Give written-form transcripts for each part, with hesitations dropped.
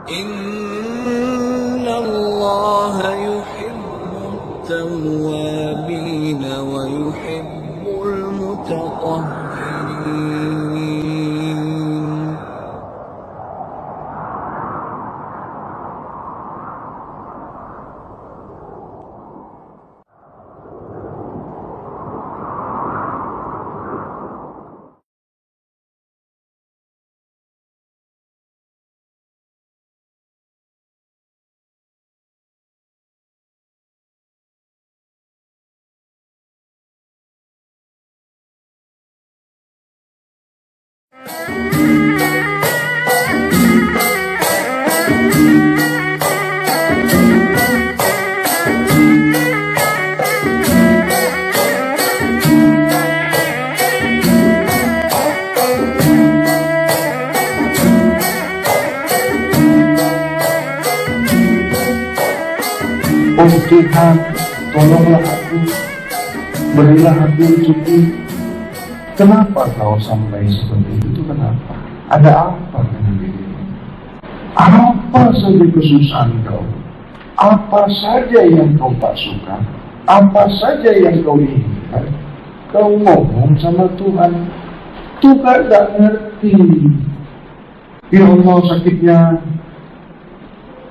Inna Allah yuhibbut tawwabin wa yuhibbul mutatahhirin. Oh Tuhan, tolonglah aku, berilah aku rezeki. Kenapa kau sampai seperti itu? Kenapa? Ada apa dengan dirimu? Apa saja kesusahan kau? Apa saja yang kau tak suka? Apa saja yang kau inginkan? Kau ngomong sama Tuhan. Tuhan tak ngerti. Ya Allah sakitnya,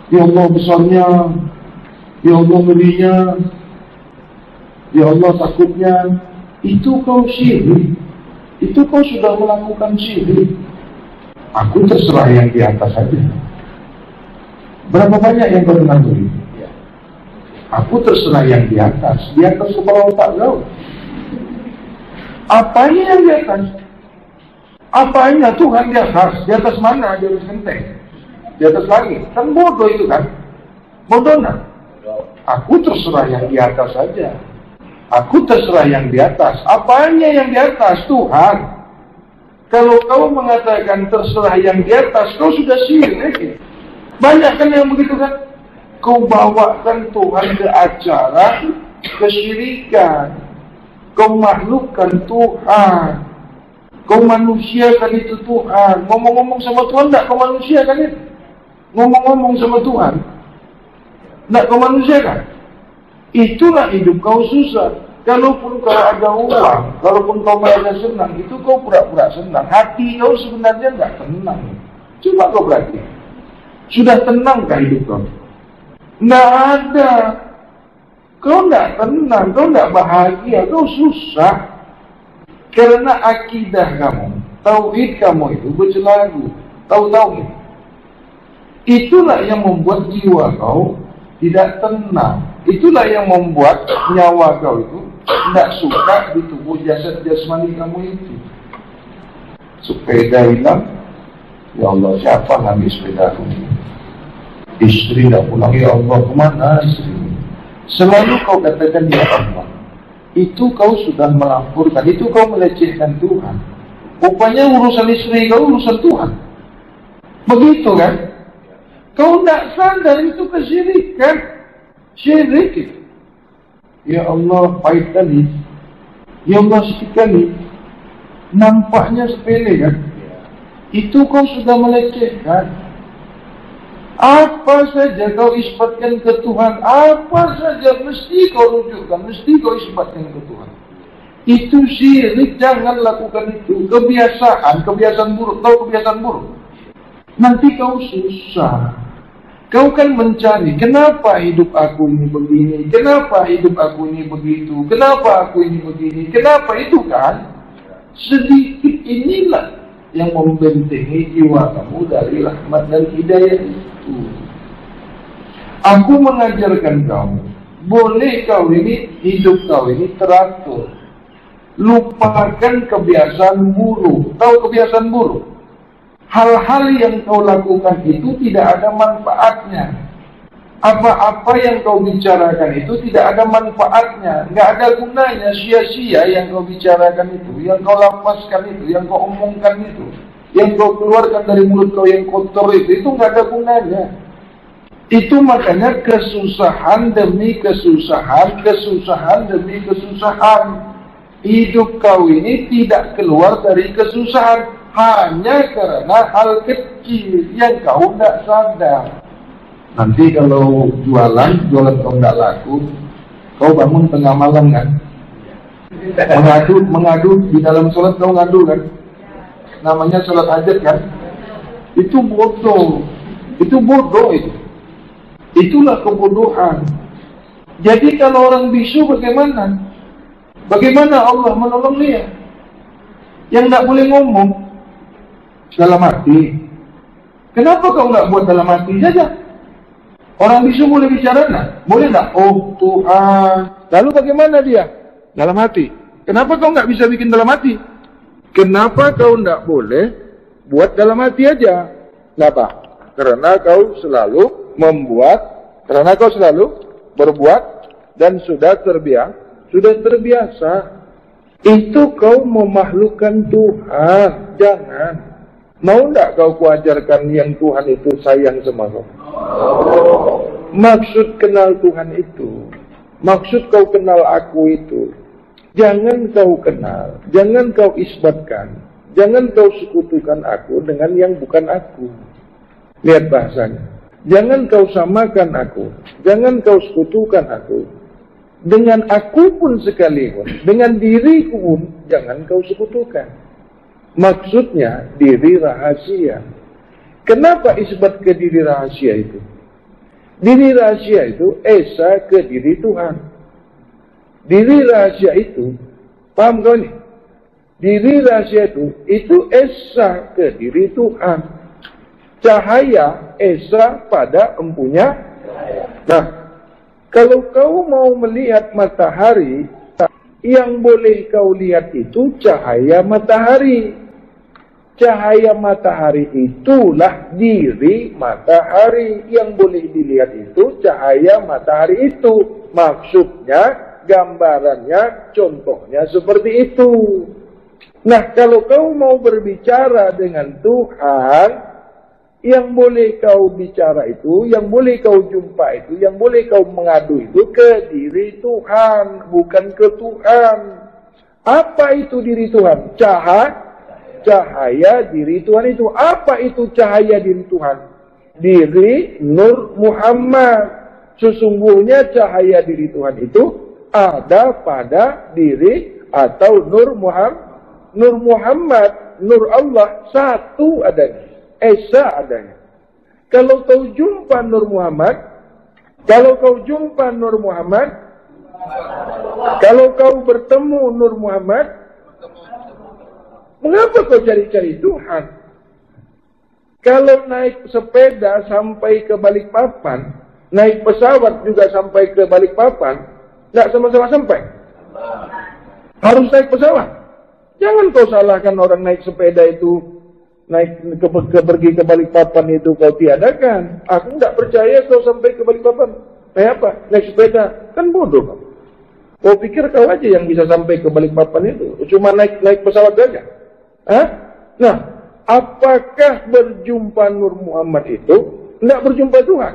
ya Allah besarnya, ya Allah ngerinya, ya Allah takutnya. Itu kau syirik. Itu kau sudah melakukan syirik. Aku terserah yang di atas saja. Berapa banyak yang kau dengar begitu? Aku terserah yang di atas kepala otak kau. Apanya yang di atas? Apanya Tuhan di atas? Di atas mana? Di atas genteng? Di atas langit? Kan bodoh itu kan? Bodoh nak? Aku terserah yang di atas saja. Aku terserah yang di atas. Apanya yang di atas? Tuhan. Kalau kau mengatakan terserah yang di atas, kau sudah syirik. Banyak kan yang begitu kan? Kau bawakan Tuhan ke acara kesyirikan. Kau makhlukkan Tuhan. Kau manusiakan itu Tuhan. Ngomong-ngomong sama Tuhan, tak kau manusiakan itu? Ngomong-ngomong sama Tuhan, tak kau manusiakan? Itulah hidup kau susah. Kalaupun kau ada uang, kalaupun kau merasa senang, itu kau pura-pura senang. Hati kau sebenarnya tidak tenang. Coba kau perhatikan. Sudah tenangkah hidup kau? Tidak ada. Kau tidak tenang, kau tidak bahagia, kau susah. Karena akidah kamu, tauhid kamu itu bercelaru. Tahu tauhid? Itulah yang membuat jiwa kau tidak tenang. Itulah yang membuat nyawa kau itu tidak suka di tubuh jasad jasmani kamu itu. Sepeda hilang, ya Allah siapa ngambil sepeda aku? Istri tidak pulang, ya Allah kemana istri? Selalu kau katakan ya Allah. Itu kau sudah melampurkan, itu kau melecehkan Tuhan. Rupanya urusan istri kau urusan Tuhan. Begitu kan? Kau tidak sadar itu kesyirikan. Syirik itu. Ya Allah pahit kali. Ya Allah sikit kali. Nampaknya sepele kan? Itu kau sudah melecehkan. Apa saja kau isbatkan ke Tuhan, apa saja mesti kau rujukkan, mesti kau isbatkan ke Tuhan. Itu syirik, jangan lakukan itu. Kebiasaan buruk, tahu kebiasaan buruk? Nanti kau susah. Kau kan mencari, kenapa hidup aku ini begini, kenapa hidup aku ini begitu, kenapa aku ini begini, kenapa itu kan? Sedikit inilah yang membentengi jiwa kamu dari rahmat dan hidayah itu. Aku mengajarkan kamu, boleh kau ini, hidup kau ini teratur. Lupakan kebiasaan buruk. Tahu kebiasaan buruk? Hal-hal yang kau lakukan itu tidak ada manfaatnya. Apa-apa yang kau bicarakan itu tidak ada manfaatnya. Nggak ada gunanya, sia-sia yang kau bicarakan itu, yang kau lapaskan itu, yang kau omongkan itu, yang kau keluarkan dari mulut kau yang kotor itu nggak ada gunanya. Itu makanya kesusahan demi kesusahan, kesusahan demi kesusahan. Hidup kau ini tidak keluar dari kesusahan. hanya karena hal kecil yang kau tidak sadar. Nanti kalau jualan kau tidak laku, kau bangun tengah malam kan? Mengadu di dalam sholat kau ngadu kan? Namanya sholat hajat kan? Itu bodoh. Itu. Itulah kebodohan. Jadi kalau orang bisu bagaimana? Bagaimana Allah menolong dia? Yang tidak boleh ngomong dalam hati. Kenapa kau nggak buat dalam hati saja? Orang bisu boleh bicara enggak? Boleh enggak? Oh Tuhan. Lalu bagaimana dia? Dalam hati. Kenapa kau nggak bisa bikin dalam hati? Kenapa kau nggak boleh buat dalam hati aja? Kenapa? Karena kau selalu karena kau selalu berbuat dan sudah terbiasa. Itu kau memakhlukkan Tuhan. Jangan. Mau enggak kau kuajarkan yang Tuhan itu sayang sama kau? Maksud kenal Tuhan itu, maksud kau kenal aku itu, jangan kau kenal, jangan kau isbatkan, jangan kau sekutukan aku dengan yang bukan aku. Lihat bahasanya. Jangan kau samakan aku, jangan kau sekutukan aku dengan aku pun sekalipun, dengan diriku pun jangan kau sekutukan. Maksudnya diri rahasia. Kenapa isbat ke diri rahasia itu? Diri rahasia itu esa ke diri Tuhan. Diri rahasia itu, paham kau nih? Diri rahasia itu esa ke diri Tuhan. Cahaya esa pada empunya. Nah, kalau kau mau melihat matahari, yang boleh kau lihat itu cahaya matahari. Cahaya matahari itulah diri matahari. Yang boleh dilihat itu cahaya matahari itu. Maksudnya, gambarannya, contohnya seperti itu. Nah, kalau kau mau berbicara dengan Tuhan, yang boleh kau bicara itu, yang boleh kau jumpa itu, yang boleh kau mengadu itu ke diri Tuhan, bukan ke Tuhan. Apa itu diri Tuhan? Cahaya diri Tuhan itu. Apa itu cahaya diri Tuhan? Diri Nur Muhammad. Sesungguhnya cahaya diri Tuhan itu ada pada diri atau Nur Muhammad, Nur Allah satu adanya. Esa adanya. Kalau kau jumpa Nur Muhammad, kalau kau bertemu Nur Muhammad, mengapa kau cari-cari Tuhan? Kalau naik sepeda sampai ke Balikpapan, naik pesawat juga sampai ke Balikpapan, tidak sama-sama sampai. Harus naik pesawat. Jangan kau salahkan orang naik sepeda itu, pergi ke Balikpapan itu kau tiadakan. Aku tidak percaya kau sampai ke Balikpapan. Apa? Naik sepeda. Kan bodoh kau. Kau pikir kau aja yang bisa sampai ke Balikpapan itu. Cuma naik pesawat saja. Nah, apakah berjumpa Nur Muhammad itu tidak berjumpa Tuhan?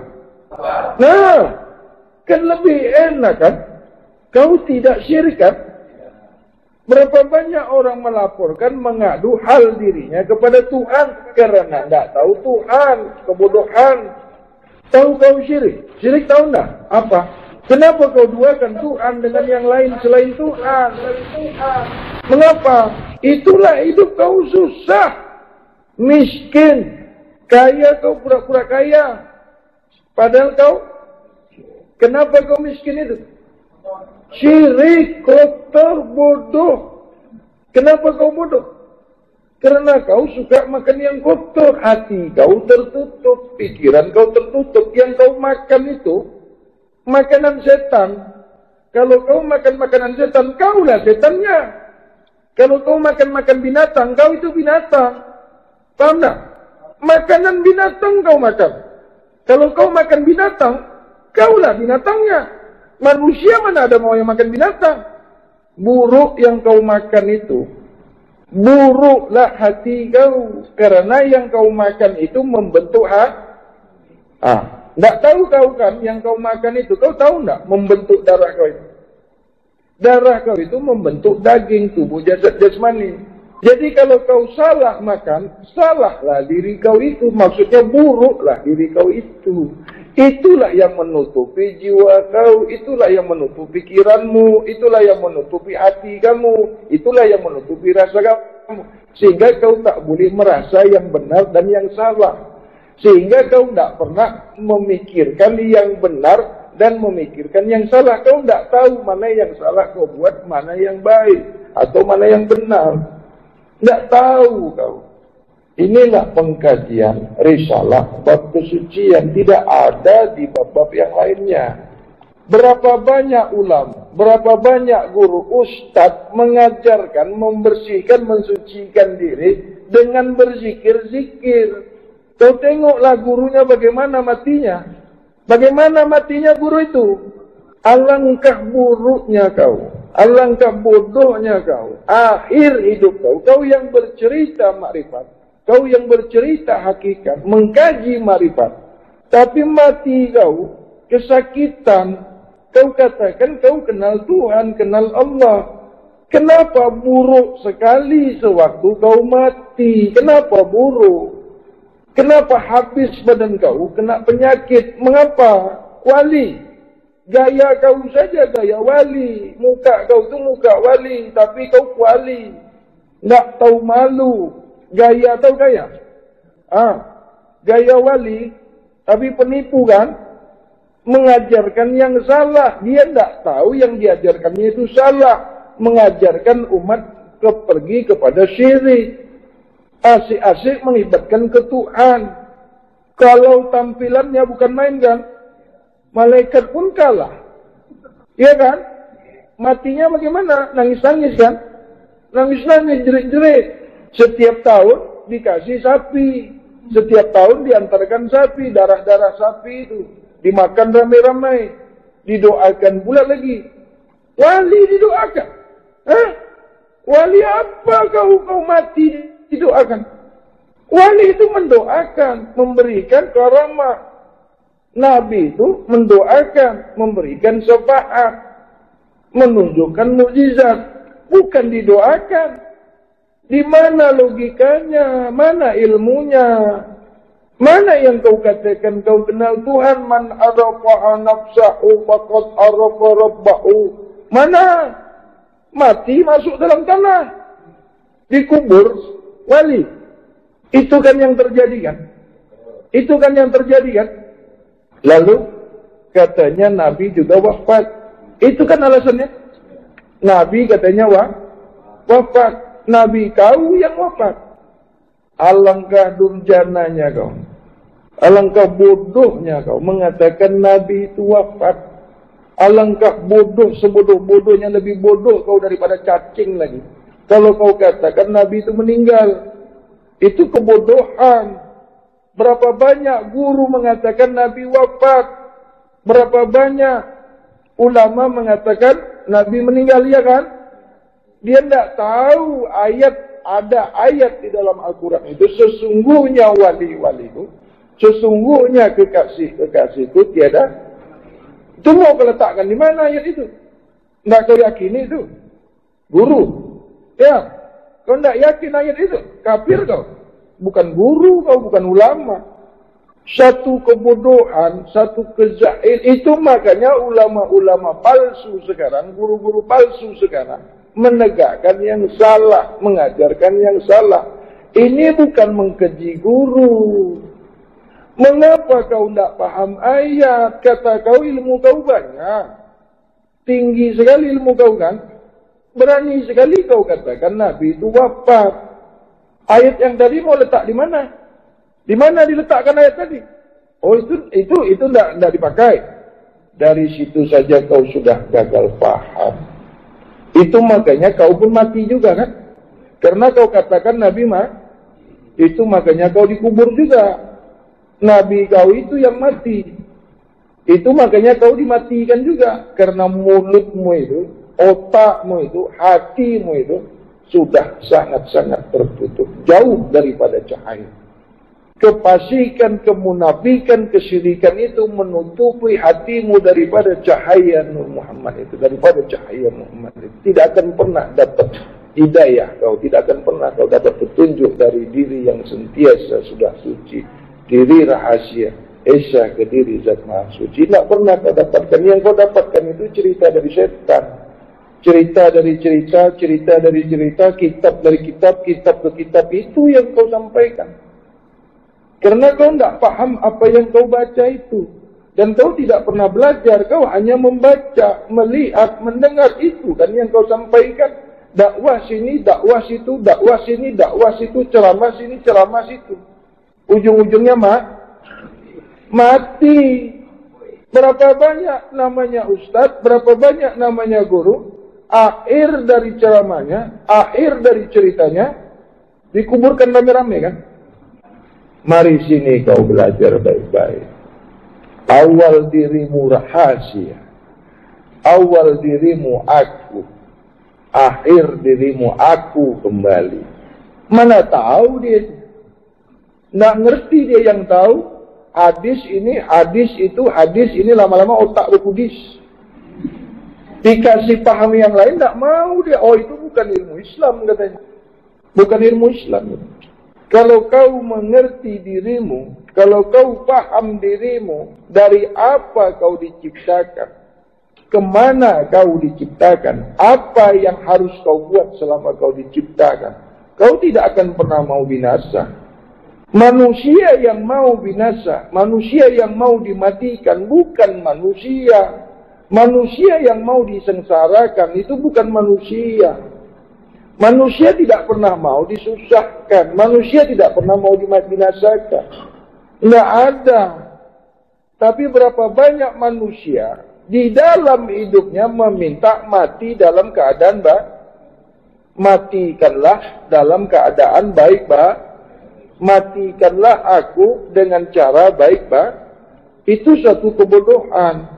Nah, kan lebih enak kan? Kau tidak syirik kan? Berapa banyak orang melaporkan mengadu hal dirinya kepada Tuhan karena tidak tahu Tuhan, kebodohan. Tahu kau syirik? Syirik tahu tidak? Apa? Kenapa kau duakan Tuhan dengan yang lain selain Tuhan? Mengapa? Itulah hidup kau susah, miskin, kaya kau pura-pura kaya. Padahal kau, kenapa kau miskin itu? Syirik, kotor, bodoh. Kenapa kau bodoh? Karena kau suka makan yang kotor. Hati kau tertutup, pikiran kau tertutup. Yang kau makan itu makanan setan. Kalau kau makan makanan setan, kaulah setannya. Kalau kau makan binatang, kau itu binatang. Paham tak? Makanan binatang kau makan. Kalau kau makan binatang, kaulah binatangnya. Manusia mana ada mau yang makan binatang? Buruk yang kau makan itu. Buruklah hati kau. Karena yang kau makan itu membentuk tidak tahu kau kan yang kau makan itu. Kau tahu tidak membentuk darah kau itu? Darah kau itu membentuk daging tubuh jasad jasmani. Jadi kalau kau salah makan, salahlah diri kau itu. Maksudnya buruklah diri kau itu. Itulah yang menutupi jiwa kau. Itulah yang menutupi pikiranmu. Itulah yang menutupi hati kamu. Itulah yang menutupi rasa kamu. Sehingga kau tak boleh merasa yang benar dan yang salah. Sehingga kau tak pernah memikirkan yang benar dan memikirkan yang salah. Kau tak tahu mana yang salah kau buat, mana yang baik atau mana yang benar. Tidak tahu kau. Inilah pengkajian risalah bab kesucian. Tidak ada di bab-bab yang lainnya. Berapa banyak ulama, berapa banyak guru, ustadz mengajarkan, membersihkan, mensucikan diri dengan berzikir-zikir. Kau tengoklah gurunya bagaimana matinya. Bagaimana matinya guru itu? Alangkah buruknya kau. Alangkah bodohnya kau. Akhir hidup kau yang bercerita makrifat, kau yang bercerita hakikat, mengkaji makrifat. Tapi mati kau, kesakitan. Kau katakan kau kenal Tuhan, kenal Allah. Kenapa buruk sekali sewaktu kau mati? Kenapa buruk? Kenapa habis badan kau kena penyakit? Mengapa? Wali. Gaya kau saja gaya wali. Muka kau tu muka wali. Tapi kau wali. Tak tahu malu. Gaya tahu gaya? Gaya wali. Tapi penipu kan? Mengajarkan yang salah. Dia tak tahu yang diajarkannya itu salah. Mengajarkan umat pergi kepada syirik. Asik-asik mengibatkan ke Tuhan. Kalau tampilannya bukan main kan? Malaikat pun kalah. Iya kan? Matinya bagaimana? Nangis-nangis kan? Nangis-nangis, jerit-jerit. Setiap tahun dikasih sapi. Setiap tahun diantarkan sapi. Darah-darah sapi itu dimakan ramai-ramai. Didoakan pula lagi. Wali didoakan. Hah? Wali apa kau mati didoakan? Wali itu mendoakan, memberikan karamah. Nabi itu mendoakan, memberikan syafaat, menunjukkan mukjizat, bukan didoakan. Di mana logikanya? Mana ilmunya? Mana yang kau katakan kau kenal Tuhan? Man arafa nafsahu faqad arafa rabbahu. Mana? Mati masuk dalam tanah, dikubur wali. Itu kan yang terjadi kan? Itu kan yang terjadi kan? Lalu katanya Nabi juga wafat. Itu kan alasannya. Nabi katanya wafat. Nabi kau yang wafat. Alangkah durjananya kau. Alangkah bodohnya kau mengatakan Nabi itu wafat. Alangkah bodoh, sebodoh-bodohnya, lebih bodoh kau daripada cacing lagi. Kalau kau katakan Nabi itu meninggal. Itu kebodohan. Berapa banyak guru mengatakan Nabi wafat. Berapa banyak ulama mengatakan Nabi meninggal, ya kan? Dia tidak tahu ada ayat di dalam Al-Quran itu. Sesungguhnya wali-wali itu, sesungguhnya kekasih-kekasih itu tiada. Itu mau kau letakkan di mana ayat itu? Tidak kau yakini itu? Guru. Ya, kau tidak yakin ayat itu? Kafir kau. Bukan guru kau, bukan ulama. Satu kebodohan, satu kejahilan. Itu makanya ulama-ulama palsu sekarang, guru-guru palsu sekarang, menegakkan yang salah, mengajarkan yang salah. Ini bukan mengkeji guru. Mengapa kau tidak paham ayat? Kata kau ilmu kau banyak. Tinggi sekali ilmu kau kan? Berani sekali kau katakan Nabi itu wafat. Ayat yang tadi mau letak di mana? Di mana diletakkan ayat tadi? Oh itu tidak dipakai. Dari situ saja kau sudah gagal paham. Itu makanya kau pun mati juga kan? Karena kau katakan Nabi itu makanya kau dikubur juga. Nabi kau itu yang mati. Itu makanya kau dimatikan juga. Karena mulutmu itu, otakmu itu, hatimu itu sudah sangat-sangat tertutup. Jauh daripada cahaya. Kefasikan, kemunafikan, kesyirikan itu menutupi hatimu daripada cahaya Nur Muhammad itu. Daripada cahaya Muhammad itu. Tidak akan pernah dapat hidayah kau, tidak akan pernah kau dapat petunjuk dari diri yang sentiasa sudah suci, diri rahasia, esa ke diri zat maha suci. Tidak pernah kau dapatkan. Yang kau dapatkan itu cerita dari setan, cerita dari cerita, cerita dari cerita, kitab dari kitab, kitab ke kitab. Itu yang kau sampaikan. Karena kau tidak paham apa yang kau baca itu. Dan kau tidak pernah belajar, kau hanya membaca, melihat, mendengar. Itu kan yang kau sampaikan. Dakwah sini, dakwah situ, dakwah sini, dakwah situ, ceramah sini, ceramah situ. Ujung-ujungnya mati. Berapa banyak namanya ustadz, berapa banyak namanya guru. Akhir dari ceramahnya, akhir dari ceritanya, dikuburkan rame-rame kan. Mari sini kau belajar baik-baik. Awal dirimu rahasia, awal dirimu aku, akhir dirimu aku kembali. Mana tahu dia, nggak ngerti dia yang tahu. Hadis ini, hadis itu, hadis ini, lama-lama otak berkudis. Dikasih paham yang lain, nggak mau dia. Oh, itu bukan ilmu Islam katanya. Bukan ilmu Islam. Kalau kau mengerti dirimu, kalau kau paham dirimu, dari apa kau diciptakan, kemana kau diciptakan, apa yang harus kau buat selama kau diciptakan, kau tidak akan pernah mau binasa. Manusia yang mau binasa, manusia yang mau dimatikan, bukan manusia. Manusia yang mau disengsarakan, itu bukan manusia. Manusia tidak pernah mau disusahkan. Manusia tidak pernah mau dibinasakan. Tidak ada. Tapi berapa banyak manusia di dalam hidupnya meminta mati dalam keadaan baik. Matikanlah dalam keadaan baik, matikanlah aku dengan cara baik, Itu satu kebodohan.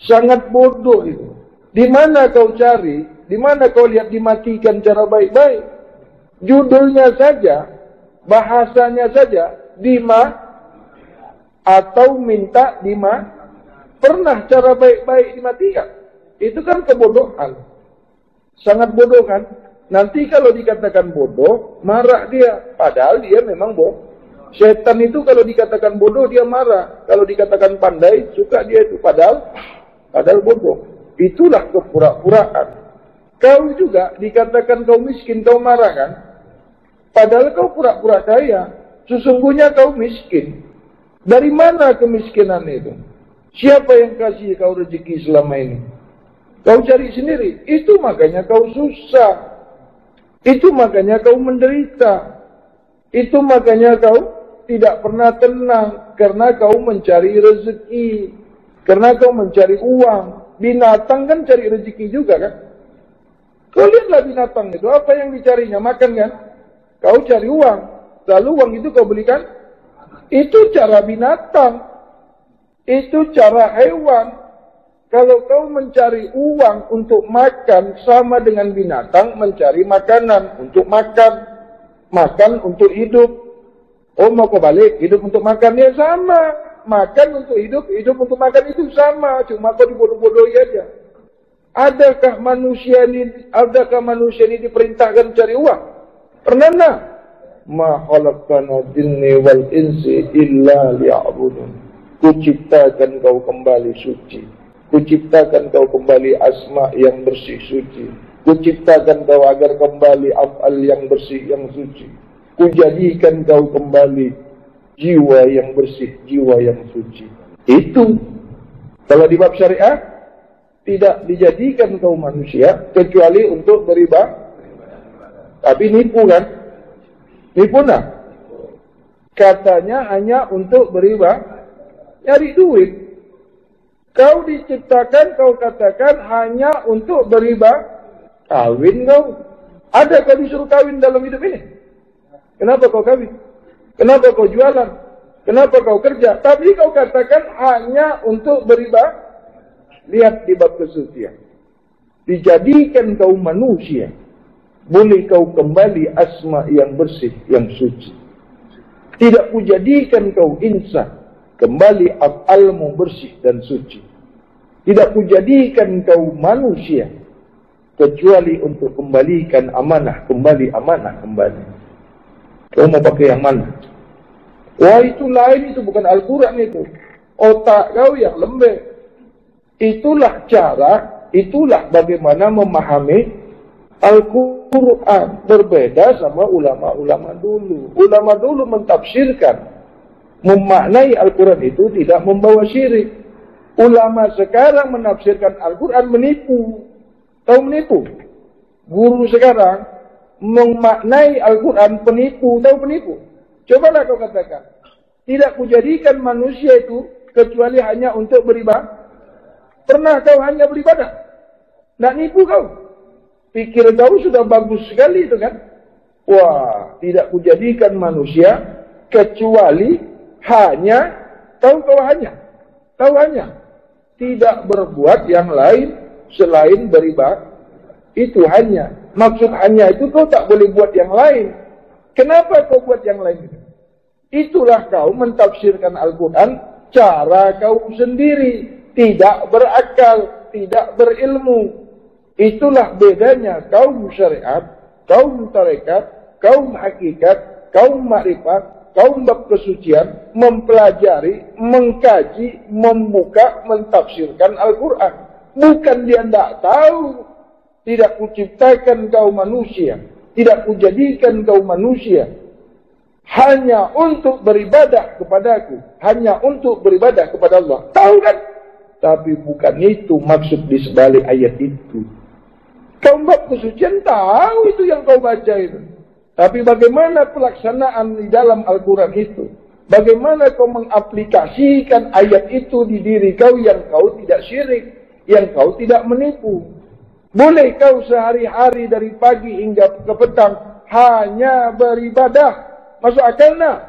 Sangat bodoh itu. Di mana kau cari? Di mana kau lihat dimatikan cara baik-baik? Judulnya saja, bahasanya saja, atau minta pernah cara baik-baik dimatikan. Itu kan kebodohan. Sangat bodoh kan? Nanti kalau dikatakan bodoh, marah dia. Padahal dia memang bodoh. Setan itu kalau dikatakan bodoh, dia marah. Kalau dikatakan pandai, suka dia itu. Padahal bodoh. Itulah kepura-puraan. Kau juga dikatakan kau miskin, kau marah kan? Padahal kau pura-pura kaya. Sesungguhnya kau miskin. Dari mana kemiskinan itu? Siapa yang kasih kau rezeki selama ini? Kau cari sendiri. Itu makanya kau susah. Itu makanya kau menderita. Itu makanya kau tidak pernah tenang. Karena kau mencari rezeki. Karena kau mencari uang. Binatang kan cari rezeki juga kan? Kau lihatlah binatang itu, apa yang dicarinya? Makan kan? Kau cari uang, lalu uang itu kau belikan. Itu cara binatang. Itu cara hewan. Kalau kau mencari uang untuk makan, sama dengan binatang mencari makanan untuk makan. Makan untuk hidup. Oh, mau kau balik, hidup untuk makan, ya sama. Makan untuk hidup, hidup untuk makan, itu sama. Cuma kau dibodoh-bodohi aja. Adakah manusia ini diperintahkan cari uang? Pernah enggak? Ma khalaqana jinni wal insi illa liya'budun. Kuciptakan kau kembali suci. Kuciptakan kau kembali asma yang bersih suci. Kuciptakan kau agar kembali af'al yang bersih yang suci. Kujadikan kau kembali jiwa yang bersih, jiwa yang suci. Itu kalau di bab syariah tidak dijadikan kau manusia kecuali untuk beribadah. Tapi nipu kan? Nipu nak? Katanya hanya untuk beribadah, nyari duit. Kau diciptakan, kau katakan hanya untuk beribadah. Kawin kau. Ada kau disuruh kawin dalam hidup ini? Kenapa kau kawin? Kenapa kau jualan? Kenapa kau kerja? Tapi kau katakan hanya untuk beribadah. Lihat di bab kesucian. Dijadikan kau manusia. Boleh kau kembali asma yang bersih, yang suci. Tidak kujadikan kau insan. Kembali af'almu bersih dan suci. Tidak kujadikan kau manusia. kecuali untuk kembalikan amanah kembali. Kau mau pakai yang mana? Wah, itu lain, itu bukan Al-Quran itu. Otak kau yang lembek. Itulah cara, itulah bagaimana memahami Al-Quran. Berbeda sama ulama-ulama dulu. Ulama dulu mentafsirkan, memaknai Al-Quran itu tidak membawa syirik. Ulama sekarang menafsirkan Al-Quran menipu. Tahu menipu? Guru sekarang memaknai Al-Quran penipu. Tahu penipu? Cobalah kau katakan, tidak kujadikan manusia itu kecuali hanya untuk beribadah. Pernah kau hanya beribadah? Nak nipu kau? Pikir kau sudah bagus sekali itu kan? Wah, tidak kujadikan manusia kecuali hanya, tahu hanya tidak berbuat yang lain selain beribadah. Itu hanya. Maksud hanya itu kau tak boleh buat yang lain. Kenapa kau buat yang lain itu? Itulah kau mentafsirkan Al-Quran cara kau sendiri, tidak berakal, tidak berilmu. Itulah bedanya kaum syariat, kaum tarekat, kaum hakikat, kaum makrifat, kaum bab kesucian, mempelajari, mengkaji, membuka, mentafsirkan Al-Quran. Bukan dia tidak tahu, tidak kuciptakan kau manusia, tidak kujadikan kau manusia hanya untuk beribadah kepadaku, hanya untuk beribadah kepada Allah. Tahu kan? Tapi bukan itu maksud di sebalik ayat itu. Kaum bab kesucian tahu itu yang kau baca itu. Tapi bagaimana pelaksanaan di dalam Al-Quran itu? Bagaimana kau mengaplikasikan ayat itu di diri kau yang kau tidak syirik, yang kau tidak menipu? Boleh kau sehari-hari dari pagi hingga ke petang hanya beribadah? Masuk akal nak?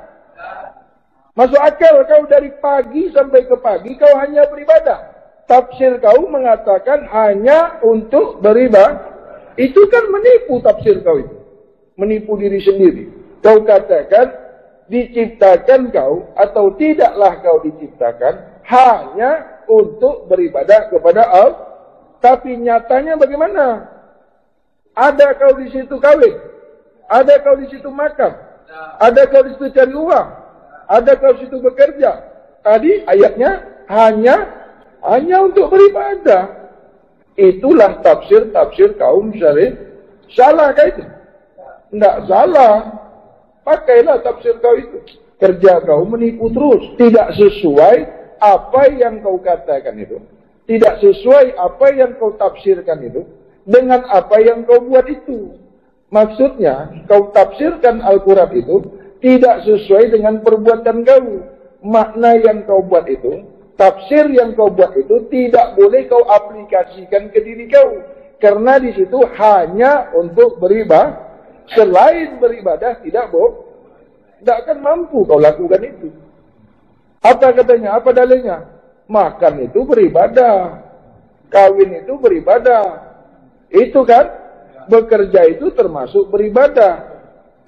Masuk akal kau dari pagi sampai ke pagi kau hanya beribadah? Tafsir kau mengatakan hanya untuk beribadah. Itu kan menipu tafsir kau itu. Menipu diri sendiri. Kau katakan diciptakan kau atau tidaklah kau diciptakan hanya untuk beribadah kepada Allah. Tapi nyatanya bagaimana? Ada kau di situ kawin? Ada kau di situ makan? Ada kau di situ cari uang? Ada kau di situ bekerja? Tadi ayatnya hanya untuk beribadah. Itulah tafsir kaum syarif. Salah kah itu? Tidak salah. Pakailah tafsir kau itu. Kerja kau menipu terus. Tidak sesuai apa yang kau katakan itu. Tidak sesuai apa yang kau tafsirkan itu. Dengan apa yang kau buat itu. Maksudnya, kau tafsirkan Al-Quran itu tidak sesuai dengan perbuatan kau. Makna yang kau buat itu, tafsir yang kau buat itu tidak boleh kau aplikasikan ke diri kau. Karena di situ hanya untuk beribadah. Selain beribadah tidak akan mampu kau lakukan itu. Apa katanya? Apa dalilnya? Makan itu beribadah. Kawin itu beribadah. Itu kan? Bekerja itu termasuk beribadah.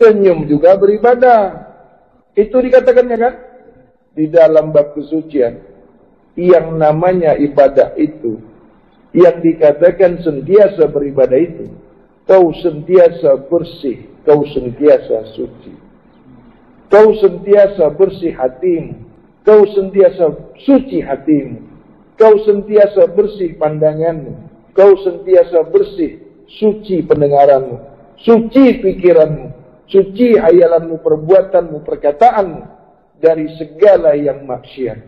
Senyum juga beribadah. Itu dikatakannya kan? Di dalam bab kesucian. Yang namanya ibadah itu. Yang dikatakan sentiasa beribadah itu. Kau sentiasa bersih. Kau sentiasa suci. Kau sentiasa bersih hatimu. Kau sentiasa suci hatimu. Kau sentiasa bersih pandanganmu. Kau sentiasa bersih suci pendengaranmu, suci pikiranmu, suci hayalanmu, perbuatanmu, perkataanmu dari segala yang maksiat,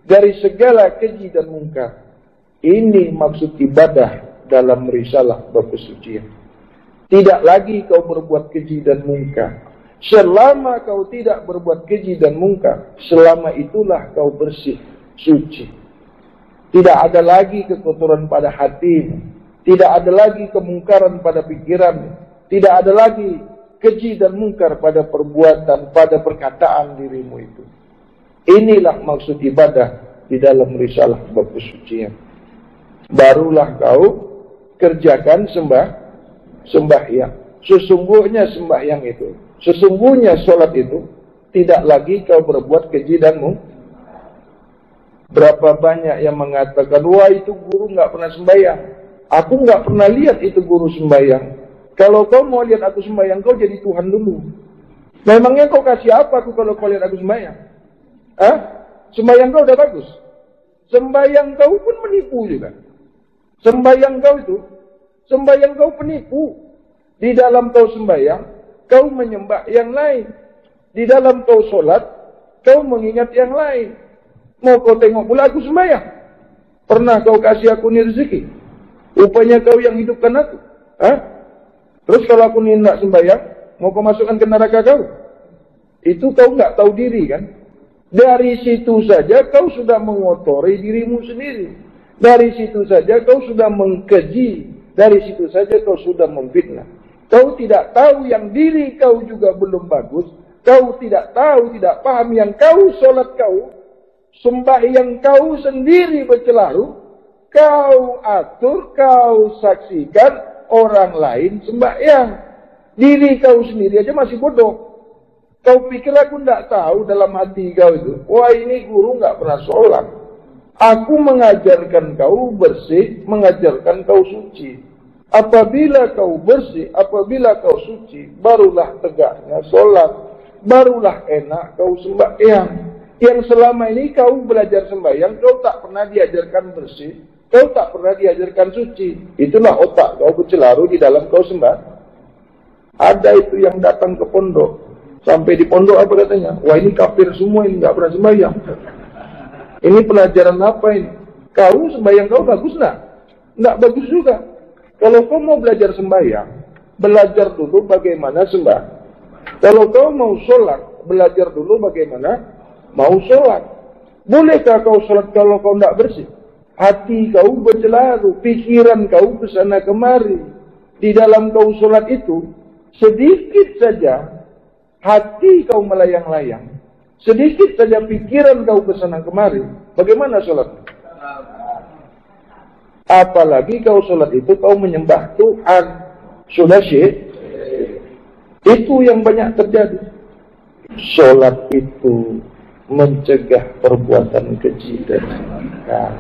dari segala keji dan mungkar. Ini maksud ibadah dalam risalah bab kesucian. Tidak lagi kau berbuat keji dan mungkar. Selama kau tidak berbuat keji dan mungkar, selama itulah kau bersih, suci. Tidak ada lagi kekotoran pada hatimu. Tidak ada lagi kemungkaran pada pikiran. Tidak ada lagi keji dan mungkar pada perbuatan, pada perkataan dirimu itu. Inilah maksud ibadah di dalam risalah bab kesucian. Barulah kau kerjakan sembahyang. Sesungguhnya sembahyang itu, sesungguhnya sholat itu, tidak lagi kau berbuat keji dan mungkar. Berapa banyak yang mengatakan, wah itu guru nggak pernah sembahyang. Aku nggak pernah lihat itu guru sembahyang. Kalau kau mau lihat aku sembahyang, kau jadi Tuhan dulu. Memangnya kau kasih apa aku kalau kau lihat aku sembahyang? Hah? Sembahyang kau udah bagus. Sembahyang kau pun menipu juga. Sembahyang kau penipu. Di dalam kau sembahyang, kau menyembah yang lain. Di dalam kau sholat, kau mengingat yang lain. Mau kau tengok pula aku sembahyang? Pernah kau kasih aku ni rezeki? Rupanya kau yang hidupkan aku. Hah? Terus kalau aku ni nak sembahyang, mau kau masukkan ke neraka kau? Itu kau nggak tahu diri kan? Dari situ saja kau sudah mengotori dirimu sendiri. Dari situ saja kau sudah mengkeji. Dari situ saja kau sudah memfitnah. Kau tidak tahu yang diri kau juga belum bagus. Kau tidak tahu, tidak paham yang kau solat kau, sembahyang kau sendiri bercelaru, kau atur, kau saksikan orang lain sembahyang. Diri kau sendiri aja masih bodoh. Kau pikir aku tidak tahu dalam hati kau itu. Wah, ini guru nggak pernah sholat. Aku mengajarkan kau bersih, mengajarkan kau suci. Apabila kau bersih, apabila kau suci, barulah tegaknya sholat. Barulah enak kau sembahyang. Yang selama ini kau belajar sembahyang, kau tak pernah diajarkan bersih. Kau tak pernah diajarkan suci. Itulah otak kau bercelaru di dalam kau sembah. Ada itu yang datang ke pondok. Sampai di pondok apa katanya? Wah, ini kafir semua, ini nggak pernah sembahyang. Ini pelajaran apa ini? Kau sembahyang kau bagus nggak? Nggak bagus juga. Kalau kau mau belajar sembahyang, belajar dulu bagaimana sembah. Kalau kau mau sholat, belajar dulu bagaimana mau sholat. Bolehkah kau sholat kalau kau tidak bersih? Hati kau bercelaru, pikiran kau kesana kemari. Di dalam kau sholat itu, sedikit saja hati kau melayang-layang. Sedikit saja pikiran kau kesana kemari. Bagaimana sholat? Apalagi kau sholat itu kau menyembah Tuhan. Sudah syirik. Itu yang banyak terjadi. Sholat itu mencegah perbuatan keji dan mungkar.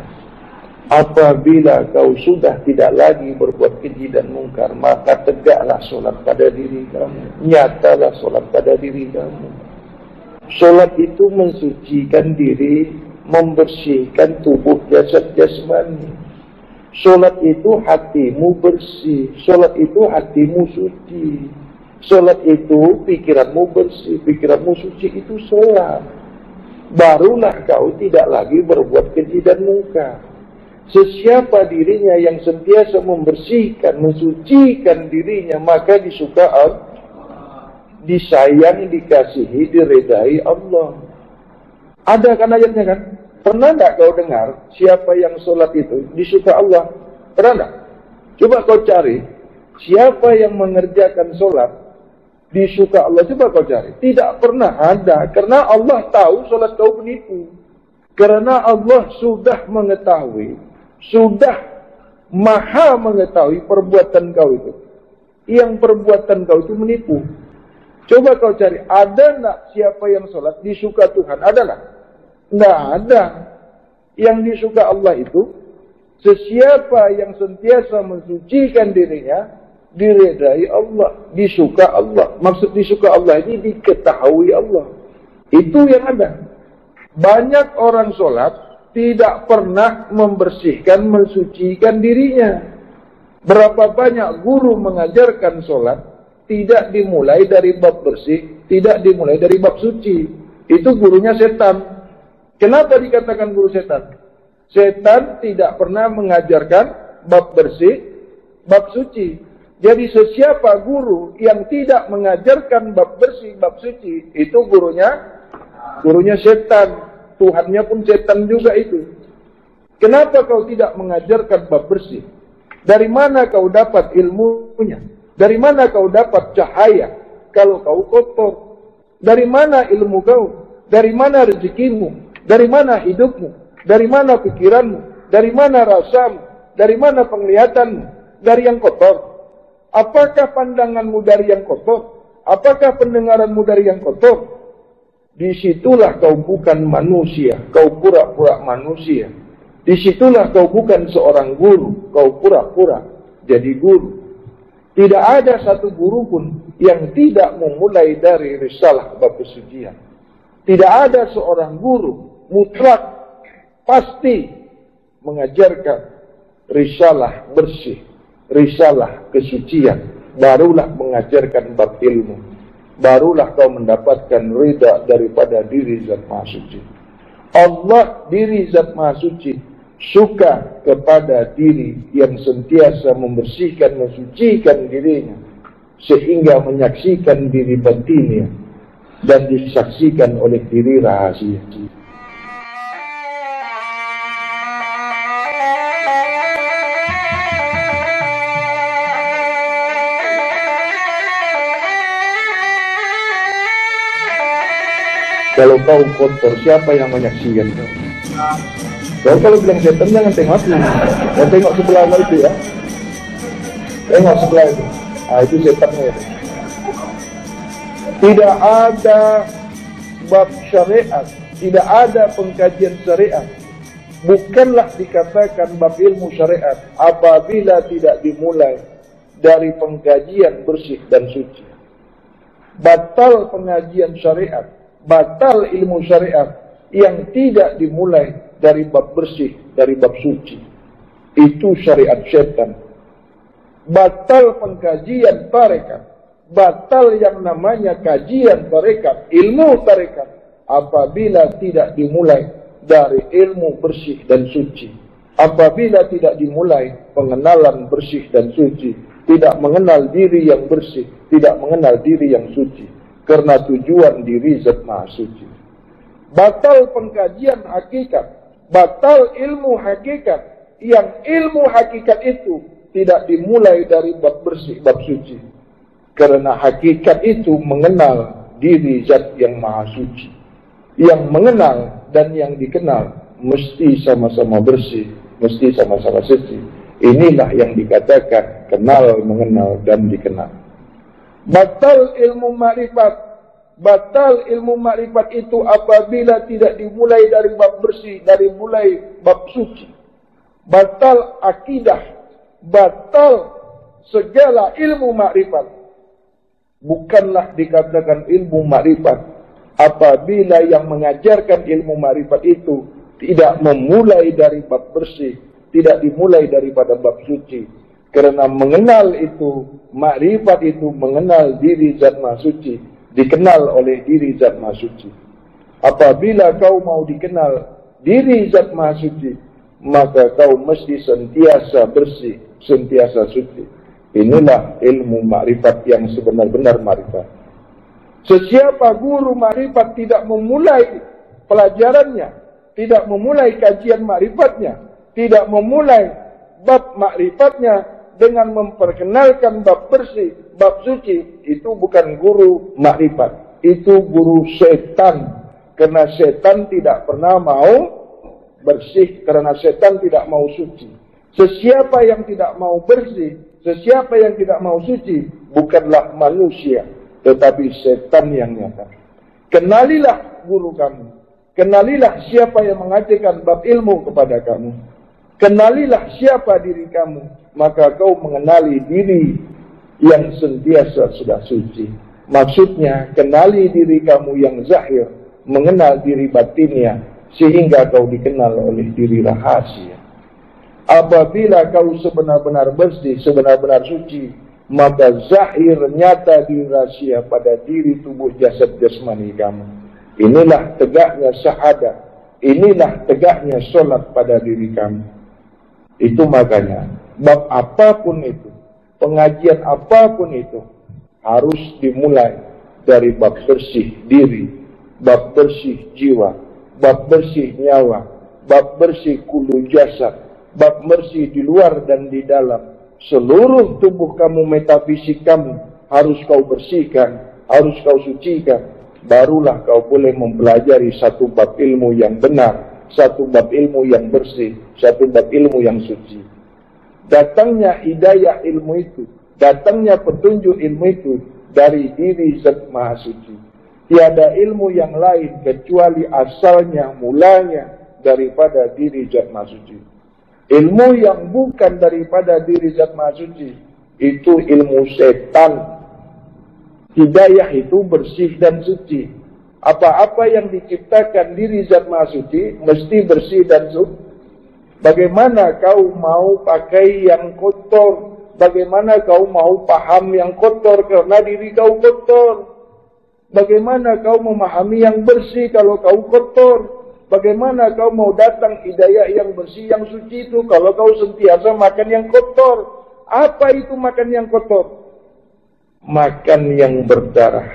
Apabila kau sudah tidak lagi berbuat keji dan mungkar, maka tegaklah sholat pada diri kamu. Nyatalah sholat pada diri kamu. Sholat itu mensucikan diri, membersihkan tubuh jasad jasmani. Sholat itu hatimu bersih. Sholat itu hatimu suci. Sholat itu pikiranmu bersih, pikiranmu suci. Itu sholat. Barulah kau tidak lagi berbuat keji dan mungkar. Sesiapa dirinya yang sentiasa membersihkan, mensucikan dirinya, maka disuka Allah, disayang, dikasihi, diredai Allah. Ada kan ayatnya kan? Pernah tak kau dengar siapa yang sholat itu disuka Allah? Pernah tak? Coba kau cari siapa yang mengerjakan sholat disuka Allah. Coba kau cari. Tidak pernah ada. Karena Allah tahu sholat kau penipu. Karena Allah sudah mengetahui, sudah maha mengetahui perbuatan kau itu. Yang perbuatan kau itu menipu. Coba kau cari. Ada tak siapa yang sholat disuka Tuhan? Ada tak? Tidak ada. Yang disuka Allah itu sesiapa yang sentiasa mensucikan dirinya, diredai Allah, disuka Allah. Maksud disuka Allah ini diketahui Allah. Itu yang ada. Banyak orang sholat tidak pernah membersihkan, mensucikan dirinya. Berapa banyak guru mengajarkan sholat tidak dimulai dari bab bersih, tidak dimulai dari bab suci. Itu gurunya setan. Kenapa dikatakan guru setan? Setan tidak pernah mengajarkan bab bersih, bab suci. Jadi sesiapa guru yang tidak mengajarkan bab bersih, bab suci, itu gurunya setan. Tuhannya pun setan juga itu. Kenapa kau tidak mengajarkan bab bersih? Dari mana kau dapat ilmunya? Dari mana kau dapat cahaya kalau kau kotor? Dari mana ilmu kau? Dari mana rezekimu? Dari mana hidupmu? Dari mana pikiranmu? Dari mana rasamu? Dari mana penglihatanmu? Dari yang kotor. Apakah pandanganmu dari yang kotor? Apakah pendengaranmu dari yang kotor? Disitulah kau bukan manusia. Kau pura-pura manusia. Disitulah kau bukan seorang guru, kau pura-pura jadi guru. Tidak ada satu guru pun yang tidak memulai dari risalah bab kesucian. Tidak ada seorang guru mutlak pasti mengajarkan risalah bersih, risalah kesucian, barulah mengajarkan bab ilmu, barulah kau mendapatkan ridha daripada diri Zat Maha Suci. Allah diri Zat Maha Suci suka kepada diri yang sentiasa membersihkan, mensucikan dirinya, sehingga menyaksikan diri batinnya dan disaksikan oleh diri rahasia. Kalau kau kotor, siapa yang menyaksikan kau? Kau kalau bilang setan, jangan tengok aku. Dan tengok sebelah kau itu ya. Tengok sebelah itu. Itu setannya itu. Tidak ada bab syariat, tidak ada pengkajian syariat. Bukanlah dikatakan bab ilmu syariat apabila tidak dimulai dari pengkajian bersih dan suci. Batal pengajian syariat, batal ilmu syariat yang tidak dimulai dari bab bersih, dari bab suci. Itu syariat syaitan. Batal pengkajian tarekat, batal yang namanya kajian tarekat, ilmu tarekat, apabila tidak dimulai dari ilmu bersih dan suci. Apabila tidak dimulai pengenalan bersih dan suci, tidak mengenal diri yang bersih, tidak mengenal diri yang suci, karena tujuan diri Zat Maha Suci. Batal pengkajian hakikat, batal ilmu hakikat, yang ilmu hakikat itu tidak dimulai dari bab bersih, bab suci. Karena hakikat itu mengenal diri Zat yang Maha Suci. Yang mengenal dan yang dikenal mesti sama-sama bersih, mesti sama-sama suci. Inilah yang dikatakan kenal, mengenal, dan dikenal. Batal ilmu makrifat. Batal ilmu makrifat itu apabila tidak dimulai dari bab bersih, dari mulai bab suci. Batal akidah, batal segala ilmu makrifat. Bukanlah dikatakan ilmu makrifat apabila yang mengajarkan ilmu makrifat itu tidak memulai dari bab bersih, tidak dimulai daripada bab suci. Karena mengenal itu, makrifat itu mengenal diri Zat Maha Suci, dikenal oleh diri Zat Maha Suci. Apabila kau mau dikenal diri Zat Maha Suci, maka kau mesti sentiasa bersih, sentiasa suci. Inilah ilmu makrifat yang sebenar-benar makrifat. Sesiapa guru makrifat tidak memulai pelajarannya, tidak memulai kajian makrifatnya, tidak memulai bab makrifatnya dengan memperkenalkan bab bersih, bab suci, itu bukan guru makrifat, itu guru setan. Karena setan tidak pernah mau bersih, karena setan tidak mau suci. Sesiapa yang tidak mau bersih, sesiapa yang tidak mau suci, bukanlah manusia, tetapi setan yang nyata. Kenalilah guru kamu, kenalilah siapa yang mengajarkan bab ilmu kepada kamu, kenalilah siapa diri kamu, maka kau mengenali diri yang sentiasa sudah suci. Maksudnya, kenali diri kamu yang zahir, mengenal diri batinnya, sehingga kau dikenal oleh diri rahasia. Apabila kau sebenar-benar bersih, sebenar-benar suci, maka zahir nyata diri rahasia pada diri tubuh jasad jasmani kamu. Inilah tegaknya syahadat, inilah tegaknya solat pada diri kamu. Itu makanya, bab apapun itu, pengajian apapun itu, harus dimulai dari bab bersih diri, bab bersih jiwa, bab bersih nyawa, bab bersih kulu jasad, bab bersih di luar dan di dalam. Seluruh tubuh kamu, metafisik kamu, harus kau bersihkan, harus kau sucikan. Barulah kau boleh mempelajari satu bab ilmu yang benar, satu bab ilmu yang bersih, satu bab ilmu yang suci. Datangnya hidayah ilmu itu, datangnya petunjuk ilmu itu dari diri Zat Maha Suci. Tiada ilmu yang lain kecuali asalnya, mulanya daripada diri zat maha suci. Ilmu yang bukan daripada diri zat maha suci itu ilmu setan. Hidayah itu bersih dan suci. Apa-apa yang diciptakan diri zat maha suci mesti bersih dan suci. Bagaimana kau mau pakai yang kotor? Bagaimana kau mau paham yang kotor karena diri kau kotor? Bagaimana kau memahami yang bersih kalau kau kotor? Bagaimana kau mau datang hidayah yang bersih, yang suci itu kalau kau sentiasa makan yang kotor? Apa itu makan yang kotor? Makan yang berdarah.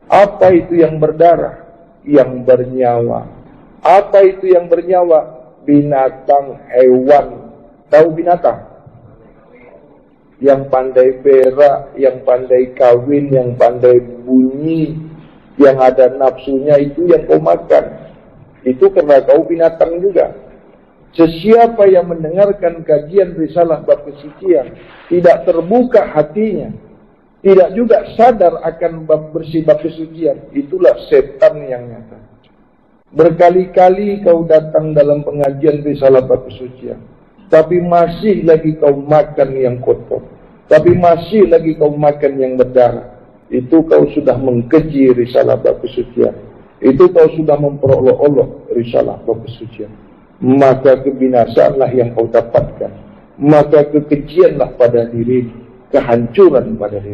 Apa itu yang berdarah? Yang bernyawa. Apa itu yang bernyawa? Binatang, hewan. Tahu binatang? Yang pandai berak, yang pandai kawin, yang pandai bunyi, yang ada nafsunya itu yang kau makan. Itu karena kau binatang juga. Sesiapa yang mendengarkan kajian risalah bab kesucian, tidak terbuka hatinya, tidak juga sadar akan bab bersih bab kesucian, itulah setan yang nyata. Berkali-kali kau datang dalam pengajian risalah bab kesucian, tapi masih lagi kau makan yang kotor, tapi masih lagi kau makan yang berdarah. Itu kau sudah mengkeji risalah bab kesucian. Itu kau sudah memperolok-olok risalah bab kesucian. Maka kebinasaanlah yang kau dapatkan. Maka kekejianlah pada diri, kehancuran pada diri.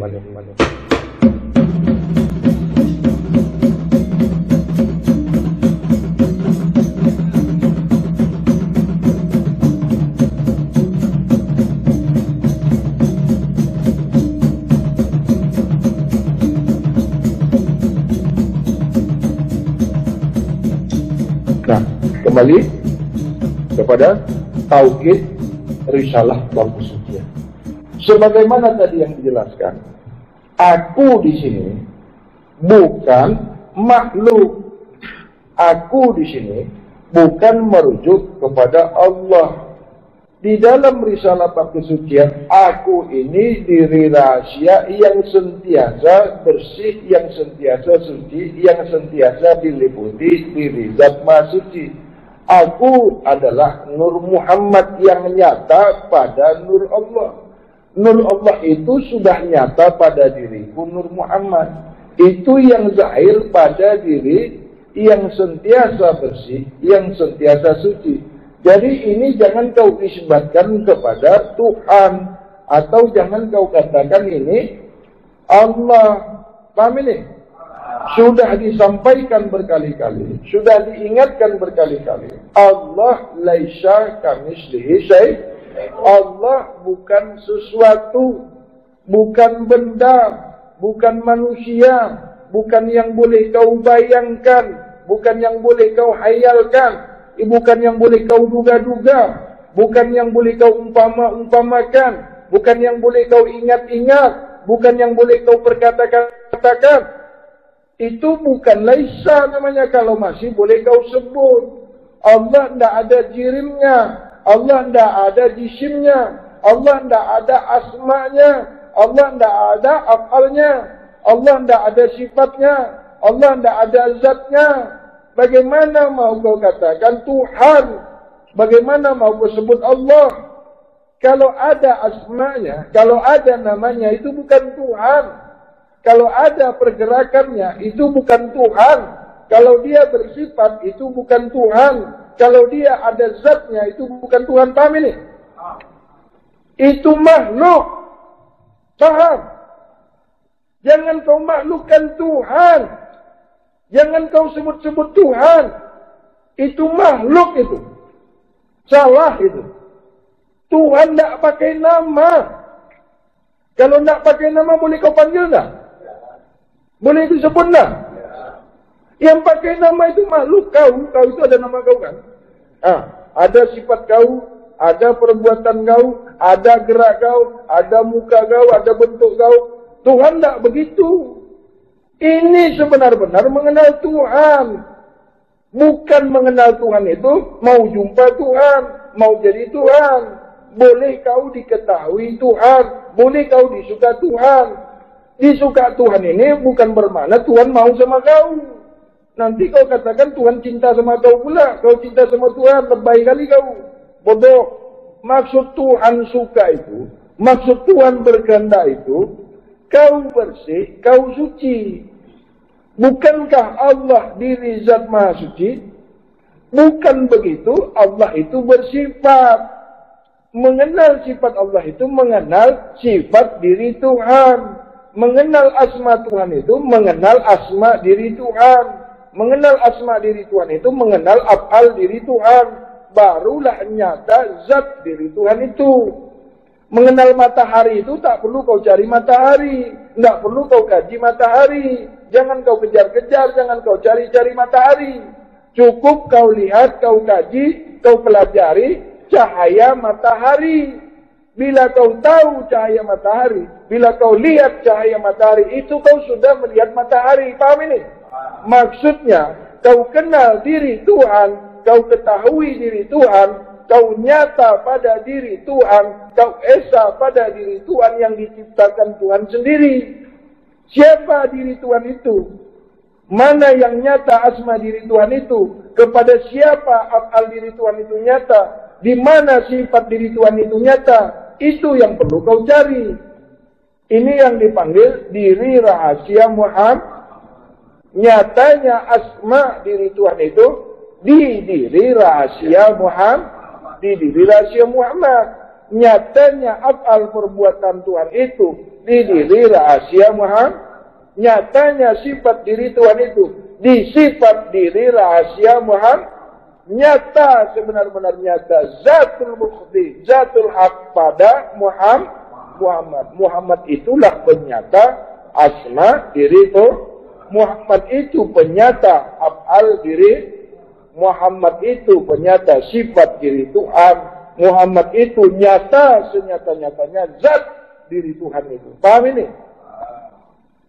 Nah, kembali kepada tauhid risalah bab kesucian. Sebagaimana tadi yang dijelaskan, aku di sini bukan makhluk. Aku di sini bukan merujuk kepada Allah. Di dalam risalah bab kesucian, aku ini diri rahasia yang sentiasa bersih, yang sentiasa suci, yang sentiasa diliputi diri zat maha suci. Aku adalah Nur Muhammad yang nyata pada Nur Allah. Nur Allah itu sudah nyata pada diriku Nur Muhammad. Itu yang zahir pada diri yang sentiasa bersih, yang sentiasa suci. Jadi ini jangan kau isbatkan kepada Tuhan, atau jangan kau katakan ini Allah. Paham ini? Sudah disampaikan berkali-kali, sudah diingatkan berkali-kali. Allah laisa kamitslihi syai'. Allah bukan sesuatu, bukan benda, bukan manusia, bukan yang boleh kau bayangkan, bukan yang boleh kau hayalkan. Bukan yang boleh kau duga-duga, bukan yang boleh kau umpama-umpamakan, bukan yang boleh kau ingat-ingat, bukan yang boleh kau perkatakan. Itu bukan laisa namanya kalau masih boleh kau sebut. Allah tidak ada jirimnya, Allah tidak ada jisimnya, Allah tidak ada asma'nya, Allah tidak ada af'alnya, Allah tidak ada sifatnya, Allah tidak ada zatnya. Bagaimana mau kau katakan Tuhan? Bagaimana mau kau sebut Allah? Kalau ada asmanya, kalau ada namanya, itu bukan Tuhan. Kalau ada pergerakannya, itu bukan Tuhan. Kalau dia bersifat, itu bukan Tuhan. Kalau dia ada zatnya, itu bukan Tuhan. Paham ini? Itu makhluk. Paham? Jangan kau makhlukkan Tuhan. Jangan kau sebut-sebut Tuhan. Itu makhluk itu. Salah itu. Tuhan tidak pakai nama. Kalau tidak pakai nama boleh kau panggil tak? Boleh disebut tak? Yang pakai nama itu makhluk kau. Kau itu ada nama kau kan? Ada sifat kau, ada perbuatan kau, ada gerak kau, ada muka kau, ada bentuk kau. Tuhan tidak begitu. Ini sebenar-benar mengenal Tuhan. Bukan mengenal Tuhan itu mau jumpa Tuhan, mau jadi Tuhan. Boleh kau diketahui Tuhan, boleh kau disuka Tuhan. Disuka Tuhan ini bukan bermakna Tuhan mau sama kau. Nanti kau katakan Tuhan cinta sama kau pula. Kau cinta sama Tuhan, lebay kali kau. Bodoh. Maksud Tuhan suka itu, maksud Tuhan berkehendak itu, kau bersih, kau suci. Bukankah Allah diri zat maha suci? Bukan begitu, Allah itu bersifat. Mengenal sifat Allah itu mengenal sifat diri Tuhan. Mengenal asma Tuhan itu mengenal asma diri Tuhan. Mengenal asma diri Tuhan itu mengenal af'al diri Tuhan. Barulah nyata zat diri Tuhan itu. Mengenal matahari itu tak perlu kau cari matahari. Tak perlu kau kaji matahari. Jangan kau kejar-kejar, jangan kau cari-cari matahari. Cukup kau lihat, kau kaji, kau pelajari cahaya matahari. Bila kau tahu cahaya matahari, bila kau lihat cahaya matahari, itu kau sudah melihat matahari. Paham ini? Maksudnya, kau kenal diri Tuhan, kau ketahui diri Tuhan, kau nyata pada diri Tuhan, kau esa pada diri Tuhan yang diciptakan Tuhan sendiri. Siapa diri Tuhan itu? Mana yang nyata asma diri Tuhan itu? Kepada siapa af'al diri Tuhan itu nyata? Di mana sifat diri Tuhan itu nyata? Itu yang perlu kau cari. Ini yang dipanggil diri rahasia Muhammad. Nyatanya asma diri Tuhan itu di diri rahasia Muhammad. Di diri rahasia Muhammad. Nyatanya af'al perbuatan Tuhan itu di diri rahasia Muhammad. Nyatanya sifat diri Tuhan itu di sifat diri rahasia Muhammad. Nyata, sebenar-benar nyata, zatul mukhdi, zatul haq pada Muhammad. Muhammad itulah penyata asma diri itu. Muhammad itu penyata af'al diri. Muhammad itu penyata sifat diri Tuhan. Muhammad itu nyata senyata-nyatanya zat diri Tuhan itu. Paham ini?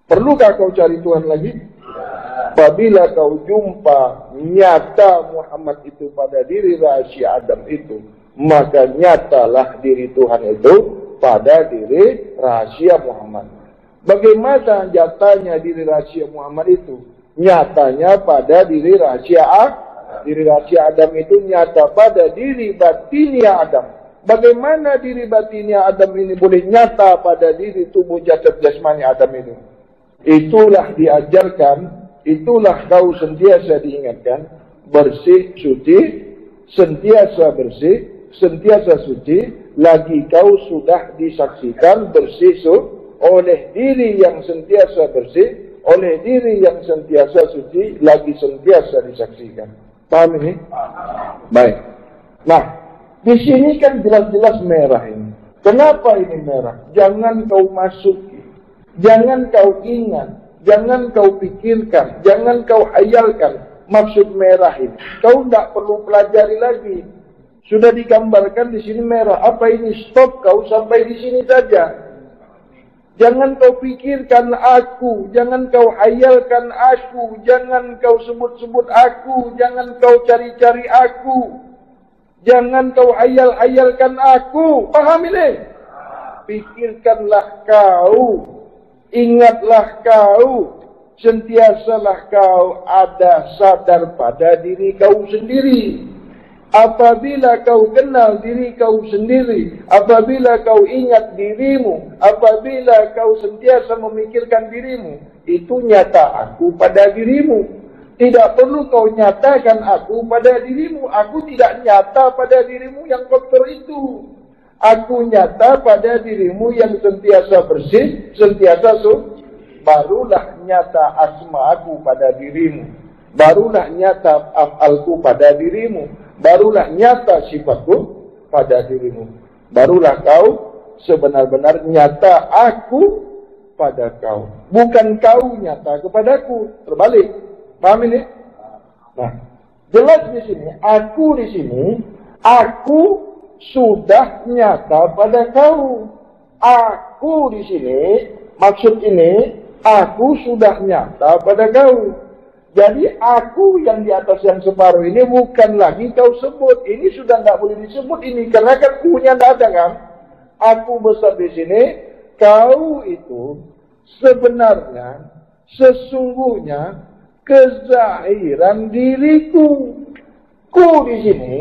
Perlukah kau cari Tuhan lagi? Apabila kau jumpa nyata Muhammad itu pada diri rahasia Adam itu, maka nyatalah diri Tuhan itu pada diri rahasia Muhammad. Bagaimana nyatanya diri rahasia Muhammad itu? Nyatanya pada diri rahasia Adam itu nyata pada diri batinnya Adam. Bagaimana diri batinnya Adam ini boleh nyata pada diri tubuh jasad jasmani Adam ini? Itulah diajarkan, itulah kau sentiasa diingatkan, bersih, suci, sentiasa bersih, sentiasa suci, lagi kau sudah disaksikan bersih oleh diri yang sentiasa bersih, oleh diri yang sentiasa suci, lagi sentiasa disaksikan. Paham ini? Baik. Nah, di sini kan jelas-jelas merah ini. Kenapa ini merah? Jangan kau masuk. Jangan kau ingat, jangan kau pikirkan, jangan kau hayalkan maksud merah ini. Kau tidak perlu pelajari lagi. Sudah digambarkan di sini merah. Apa ini? Stop kau sampai di sini saja. Jangan kau pikirkan aku, jangan kau hayalkan aku, jangan kau sebut-sebut aku, jangan kau cari-cari aku. Jangan kau hayal-hayalkan aku. Paham ini? Pikirkanlah kau. Ingatlah kau, sentiasalah kau ada sadar pada diri kau sendiri. Apabila kau kenal diri kau sendiri, apabila kau ingat dirimu, apabila kau sentiasa memikirkan dirimu, itu nyata aku pada dirimu. Tidak perlu kau nyatakan aku pada dirimu. Aku tidak nyata pada dirimu yang kotor itu. Aku nyata pada dirimu yang sentiasa bersih, sentiasa suci. Barulah nyata asma aku pada dirimu. Barulah nyata af'alku pada dirimu. Barulah nyata sifatku pada dirimu. Barulah kau sebenar-benar nyata aku pada kau. Bukan kau nyata kepadaku. Terbalik. Paham ini? Nah, jelas di sini. Aku di sini. Aku sudah nyata pada kau. Aku di sini, maksud ini, aku sudah nyata pada kau. Jadi aku yang di atas yang separuh ini bukan lagi kau sebut. Ini sudah tidak boleh disebut ini, karena kan kunya tidak ada kan. Aku besar di sini, kau itu sebenarnya, sesungguhnya, kezahiran diriku. Ku di sini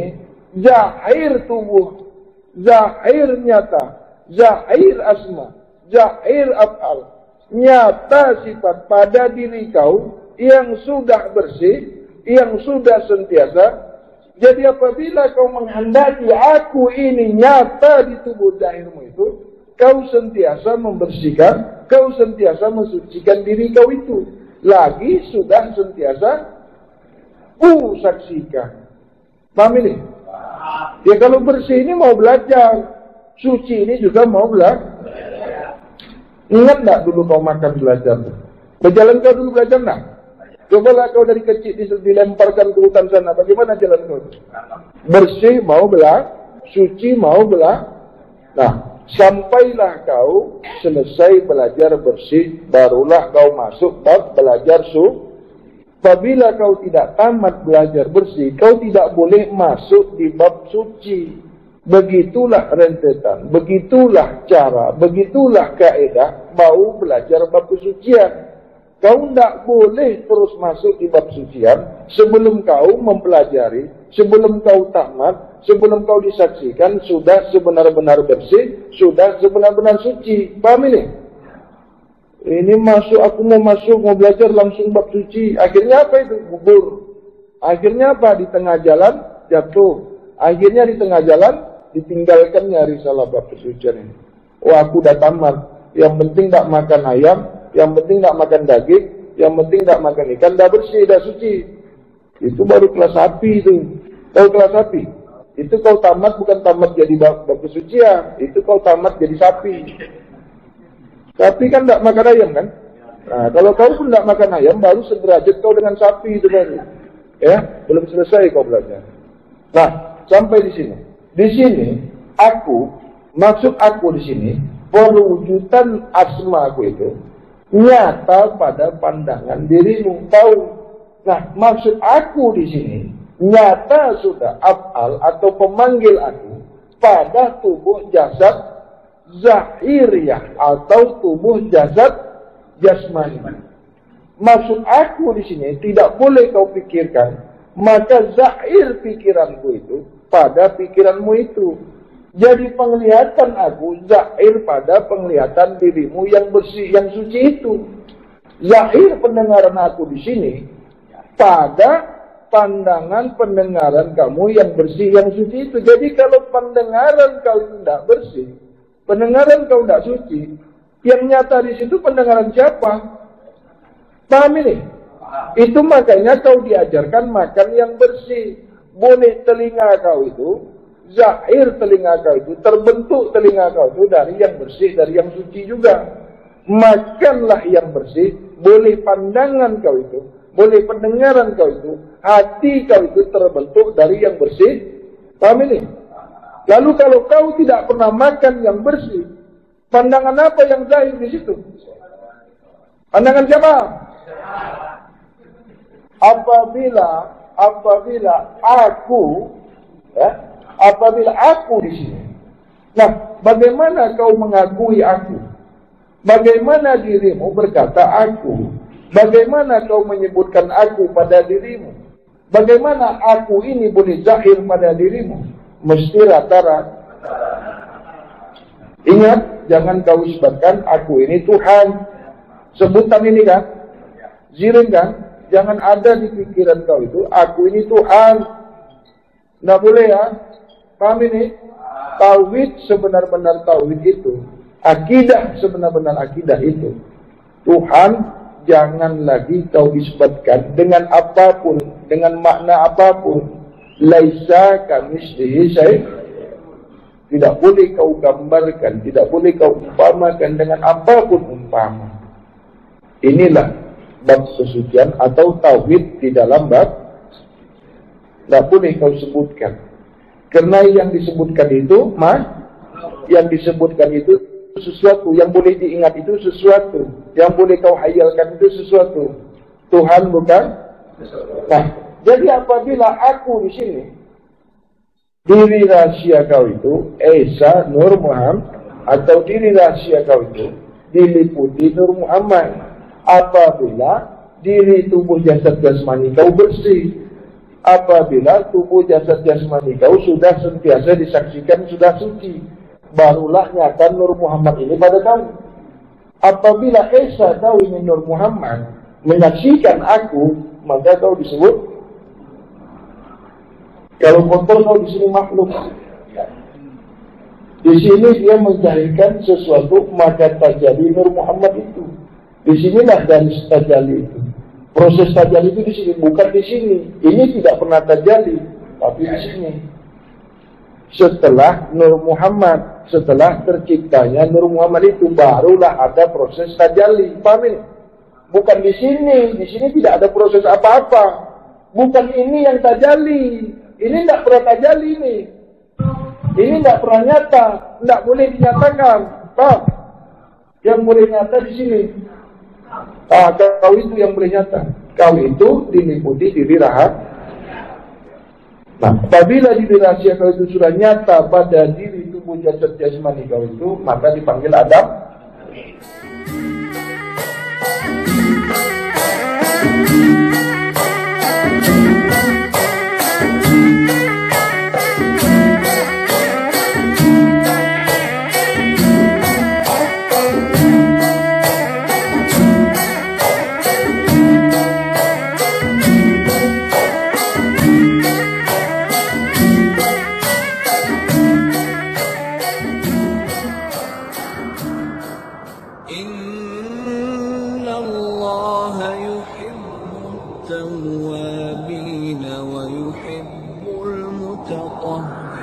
zahir tubuh, zahir nyata, zahir asma, zahir af'al, nyata sifat pada diri kau yang sudah bersih, yang sudah sentiasa. Jadi apabila kau menghendaki aku ini nyata di tubuh zahirmu itu, kau sentiasa membersihkan, kau sentiasa mensucikan diri kau itu. Lagi sudah sentiasa ku saksikan. Paham ini? Ya kalau bersih ini mau belajar, suci ini juga mau belajar. Ingat enggak dulu kau makan belajar? Berjalan kau dulu belajar enggak? Cobalah kau dari kecil dilemparkan ke hutan sana, bagaimana jalan kau? Bersih mau belajar, suci mau belajar. Nah, sampailah kau selesai belajar bersih, barulah kau masuk bab belajar suci. Apabila kau tidak tamat belajar bersih, kau tidak boleh masuk di bab suci. Begitulah rentetan, begitulah cara, begitulah kaedah mau belajar bab kesucian. Kau tidak boleh terus masuk di bab sucian sebelum kau mempelajari, sebelum kau tamat, sebelum kau disaksikan sudah sebenar-benar bersih, sudah sebenar-benar suci. Paham ini? Ini masuk, aku mau belajar langsung bab suci. Akhirnya apa itu? Gugur. Akhirnya apa? Di tengah jalan jatuh. Akhirnya di tengah jalan ditinggalkannya risalah bab kesucian ini. Wah, aku udah tamat. Yang penting tak makan ayam, yang penting tak makan daging, yang penting tak makan ikan, dah bersih, dah suci. Itu baru kelas sapi itu. Tahu kelas sapi? Itu kau tamat bukan tamat jadi bab kesucian, itu kau tamat jadi sapi. Sapi kan tak makan ayam kan? Nah, kalau kau pun tak makan ayam, baru sederajat kau dengan sapi itu baru. Ya, belum selesai kau belajar. Nah, sampai di sini. Di sini, maksud aku di sini, perwujudan asmaku itu nyata pada pandangan dirimu. Tahu? Nah, maksud aku di sini nyata sudah af'al atau pemanggil aku pada tubuh jasad zahiriyah atau tubuh jasad jasmani. Maksud aku di sini tidak boleh kau pikirkan, maka zahir pikiranku itu pada pikiranmu itu. Jadi penglihatan aku zahir pada penglihatan dirimu yang bersih, yang suci itu. Zahir pendengaran aku di sini pada pandangan pendengaran kamu yang bersih, yang suci itu. Jadi kalau pendengaran kau tidak bersih, pendengaran kau tidak suci, yang nyata di situ pendengaran siapa? Paham ini? Itu makanya kau diajarkan makan yang bersih. Boleh telinga kau itu, zahir telinga kau itu, terbentuk telinga kau itu dari yang bersih, dari yang suci juga. Makanlah yang bersih, boleh pandangan kau itu, boleh pendengaran kau itu, hati kau itu terbentuk dari yang bersih. Paham ini? Lalu kalau kau tidak pernah makan yang bersih, pandangan apa yang zahir di situ? Pandangan siapa? Apabila aku di sini. Nah, bagaimana kau mengakui aku? Bagaimana dirimu berkata aku? Bagaimana kau menyebutkan aku pada dirimu? Bagaimana aku ini boleh zahir pada dirimu? Mesti rata-rata. Ingat, jangan kau isbatkan aku ini Tuhan. Sebutan ini kan, zirin kan, jangan ada di pikiran kau itu, aku ini Tuhan. Nggak boleh ya. Paham ini? Tauhid sebenar-benar tauhid itu. Akidah sebenar-benar akidah itu. Tuhan jangan lagi kau isbatkan dengan apapun, dengan makna apapun. Laisa kamitslihi syai'. Tidak boleh kau gambarkan, tidak boleh kau umpamakan dengan apapun umpama. Inilah bab kesucian atau tauhid di dalam bab. Tidak boleh kau sebutkan. Karena yang disebutkan itu, yang disebutkan itu sesuatu, yang boleh diingat itu sesuatu, yang boleh kau hayalkan itu sesuatu. Tuhan bukan. Nah, jadi apabila aku di sini, diri rahasia kau itu Esa Nur Muhammad, atau diri rahasia kau itu diliputi Nur Muhammad. Apabila diri tubuh jasad jasmani kau bersih. Apabila tubuh jasad jasmani kau sudah sentiasa disaksikan sudah suci, barulah nyata Nur Muhammad ini pada kau. Apabila Esa kau ini Nur Muhammad menyaksikan aku, maka kau disebut, kalau kotor kau di sini makhluk. Di sini dia mencarikan sesuatu, maka tajalli Nur Muhammad itu. Di sinilah garis tajalli itu. Proses tajalli itu di sini, bukan di sini. Ini tidak pernah tajalli, tapi di sini. Setelah Nur Muhammad, setelah terciptanya Nur Muhammad itu, barulah ada proses tajalli. Paham ini? Bukan di sini tidak ada proses apa-apa. Bukan ini yang tajalli. Ini tidak pernah tajalli ini. Ini tidak pernah nyata, tidak boleh dinyatakan. Paham? Yang boleh nyata di sini. Kau itu yang boleh nyata. Kau itu diliputi diri rahat. Nah, apabila diri rahasia kau itu sudah nyata pada diri tubuh jasad jasmani kau itu, maka dipanggil Adam. التوابين ويحب المتطهرين